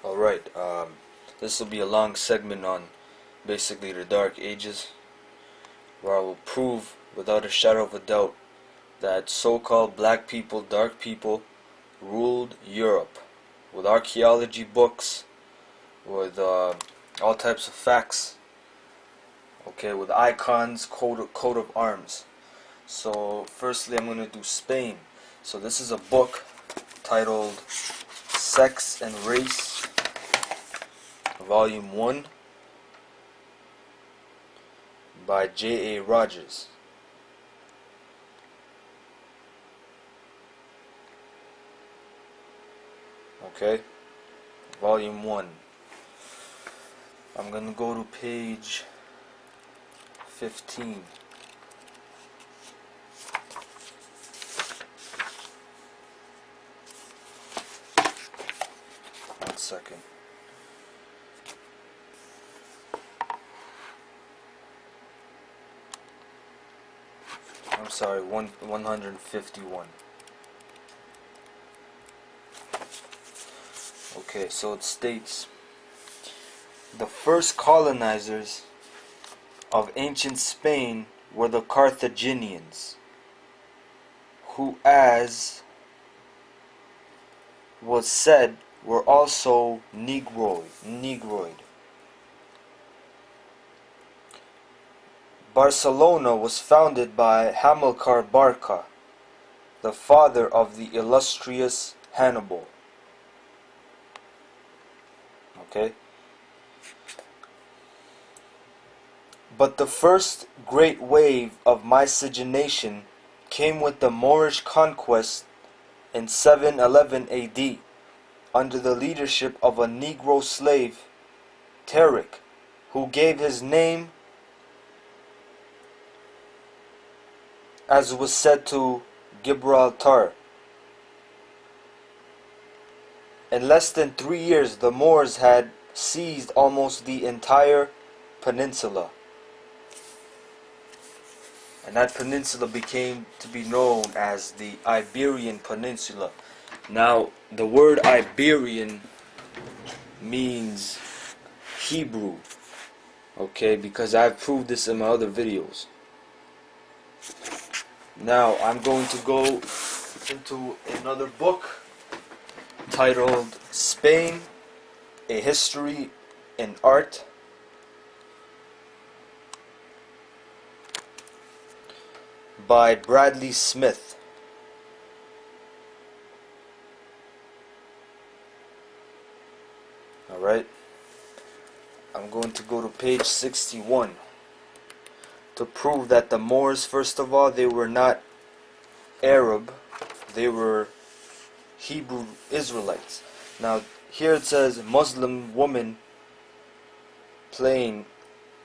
Alright, this will be a long segment on basically the Dark Ages, where I will prove without a shadow of a doubt that so-called black people, dark people, ruled Europe with archaeology books, with all types of facts, okay, with icons, coat of arms. So firstly I'm going to do Spain. So this is a book titled Sex and Race, Volume 1 by J.A. Rogers. Okay, Volume 1. I'm gonna go to page 15. One second. I'm sorry, 151. Okay, so it states, the first colonizers of ancient Spain were the Carthaginians, who, as was said, were also Negroid. Barcelona was founded by Hamilcar Barca, the father of the illustrious Hannibal. Okay? But the first great wave of miscegenation came with the Moorish conquest in 711 AD, under the leadership of a Negro slave, Tariq, who gave his name, as was said, to Gibraltar. In less than 3 years, the Moors had seized almost the entire peninsula. And that peninsula became to be known as the Iberian Peninsula. Now, the word Iberian means Hebrew. Okay, because I've proved this in my other videos. Now, I'm going to go into another book titled Spain, A History in Art, by Bradley Smith. Alright, I'm going to go to page 61 to prove that the Moors, first of all, they were not Arab, they were Hebrew Israelites. Now, here it says Muslim woman playing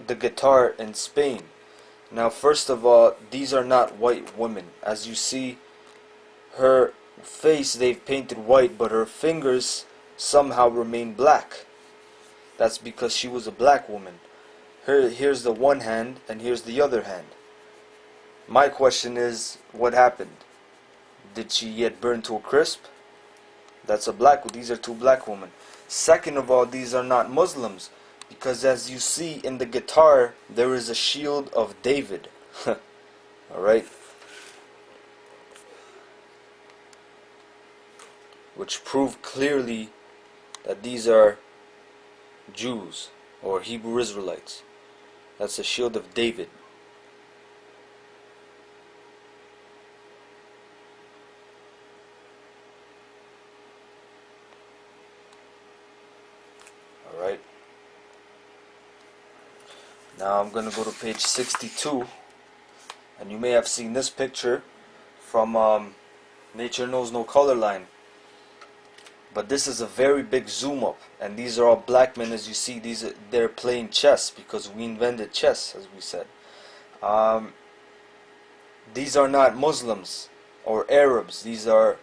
the guitar in Spain. Now, first of all, these are not white women. As you see, her face they've painted white, but her fingers somehow remain black. That's because she was a black woman. Here's the one hand, and here's the other hand. My question is, what happened? Did she get burned to a crisp? That's a black. These are two black women. Second of all, these are not Muslims, because as you see in the guitar, there is a shield of David. Alright? Which prove clearly that these are Jews or Hebrew Israelites. That's the shield of David. Alright. Now I'm going to go to page 62. And you may have seen this picture from Nature Knows No Color Line. But this is a very big zoom up, and these are all black men. As you see, they're playing chess, because we invented chess, as we said. These are not Muslims or Arabs. These are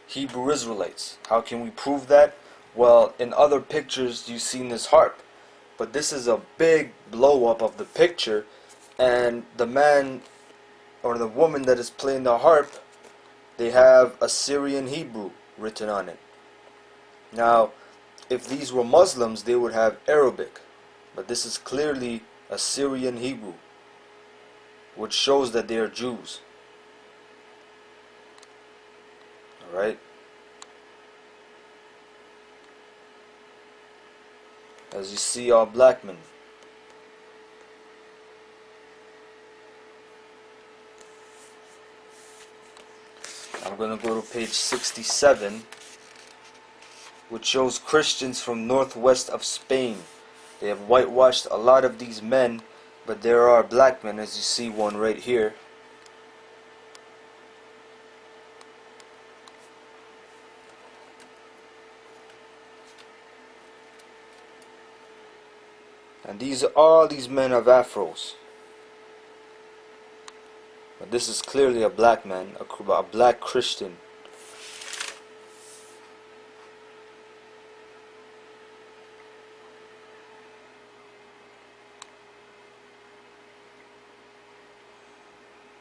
Hebrew Israelites. How can we prove that? Well, in other pictures you've seen this harp, but this is a big blow up of the picture, and the man or the woman that is playing the harp, they have Assyrian Hebrew written on it. Now, if these were Muslims, they would have Arabic. But this is clearly Assyrian Hebrew, which shows that they are Jews. Alright? As you see, all black men. I'm going to go to page 67, which shows Christians from northwest of Spain. They have whitewashed a lot of these men, but there are black men, as you see one right here. And all these men have afros. But this is clearly a black man, a black Christian.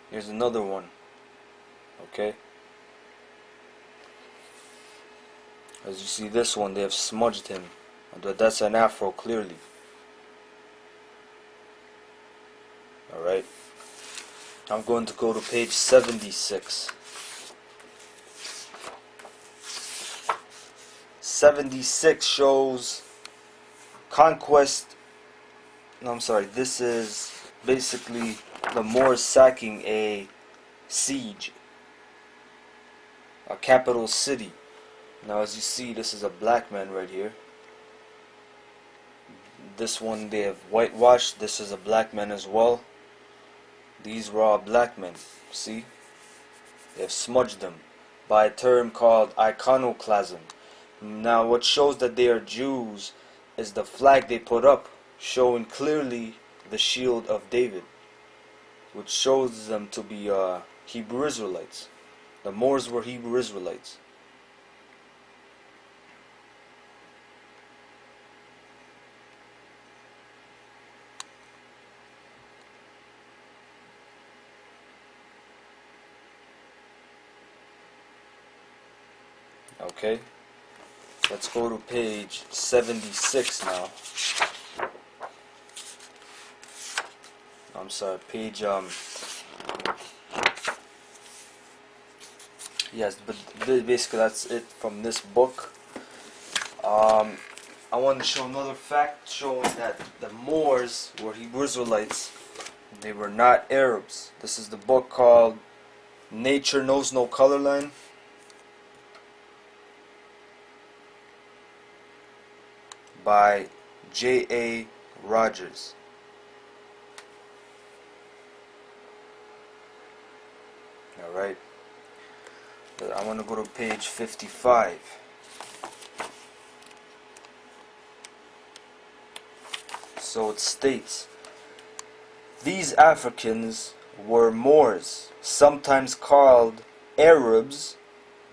Here's another one. Okay? As you see this one, they have smudged him. But that's an afro clearly. Alright? I'm going to go to page 76. 76 shows conquest. No, I'm sorry. This is basically the Moors sacking a siege, a capital city. Now, as you see, this is a black man right here. This one they have whitewashed. This is a black man as well. These were all black men. See? They have smudged them by a term called iconoclasm. Now, what shows that they are Jews is the flag they put up, showing clearly the shield of David, which shows them to be Hebrew Israelites. The Moors were Hebrew Israelites. Okay, let's go to page 76 now. I'm sorry, page yes, but basically that's it from this book. I want to show another fact showing that the Moors were Hebrew Israelites. They were not Arabs. This is the book called Nature Knows No Color Line. By J.A. Rogers. Alright. I want to go to page 55. So it states, these Africans were Moors, sometimes called Arabs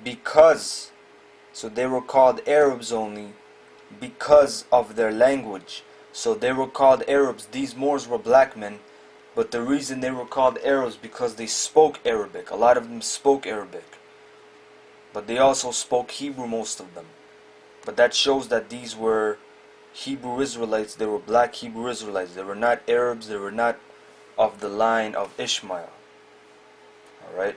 because, so they were called Arabs only because of their language. So they were called Arabs. These Moors were black men, but the reason they were called Arabs because they spoke Arabic. A lot of them spoke Arabic, but they also spoke Hebrew, most of them. But that shows that these were Hebrew Israelites. They were black Hebrew Israelites. They were not Arabs. They were not of the line of Ishmael. Alright.